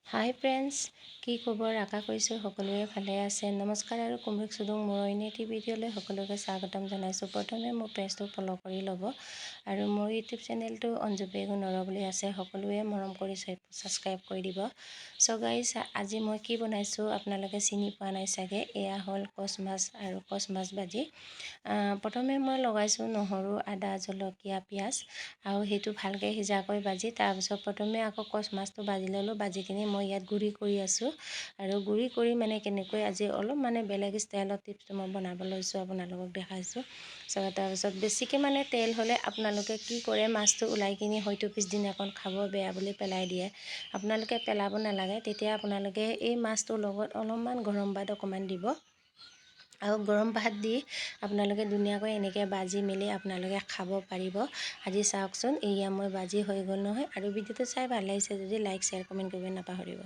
হাই friends, কি খবৰ? আশা কৰিছোঁ সকলোৱে ভালে আছে। নমস্কাৰ আৰু কুমৰিক চুদুং মোৰ অন্য এটি ভিডিঅ'লৈ সকলোকে স্বাগতম জনাইছোঁ। প্ৰথমে মোৰ পেজটো ফ'ল' কৰি ল'ব আৰু মোৰ ইউটিউব চেনেলটো অঞ্জু বেগু নৰ বুলি আছে, সকলোৱে মৰম কৰি ছাবস্ক্ৰাইব কৰি দিব। চ' গাইজ, আজি মই কি বনাইছোঁ আপোনালোকে চিনি পোৱা নাই চাগে। এয়া হ'ল কচ মাছ আৰু কচ মাছ ভাজি। প্ৰথমে মই লগাইছোঁ নহৰু, আদা, জলকীয়া, পিঁয়াজ আৰু সেইটো ভালকৈ সিজাকৈ ভাজি তাৰপিছত প্ৰথমে আকৌ কচ মাছটো ভাজি ল'লোঁ। ভাজিখিনি মই ইয়াত গুড়ি কৰি আছোঁ আৰু গুড়ি কৰি মানে কেনেকৈ আজি অলপ মানে বেলেগ ষ্টাইলত টিপছটো মই বনাব লৈছোঁ, আপোনালোকক দেখাইছোঁ। চ' তাৰপিছত বেছিকৈ মানে তেল হ'লে আপোনালোকে কি কৰে, মাছটো ওলাই কিনি হয়তো পিছদিনাখন খাব বেয়া বুলি পেলাই দিয়ে। আপোনালোকে পেলাব নালাগে। তেতিয়া আপোনালোকে এই মাছটোৰ লগত অলপমান গৰম ভাত অকণমান দিব আৰু গৰম ভাত দি আপোনালোকে ধুনীয়াকৈ এনেকৈ ভাজি মেলি আপোনালোকে খাব পাৰিব। আজি চাওকচোন, এয়া মই ভাজি হৈ গ'ল নহয়। আৰু ভিডিঅ'টো চাই ভাল লাগিছে যদি লাইক, শ্বেয়াৰ, কমেণ্ট কৰিব নাপাহৰিব।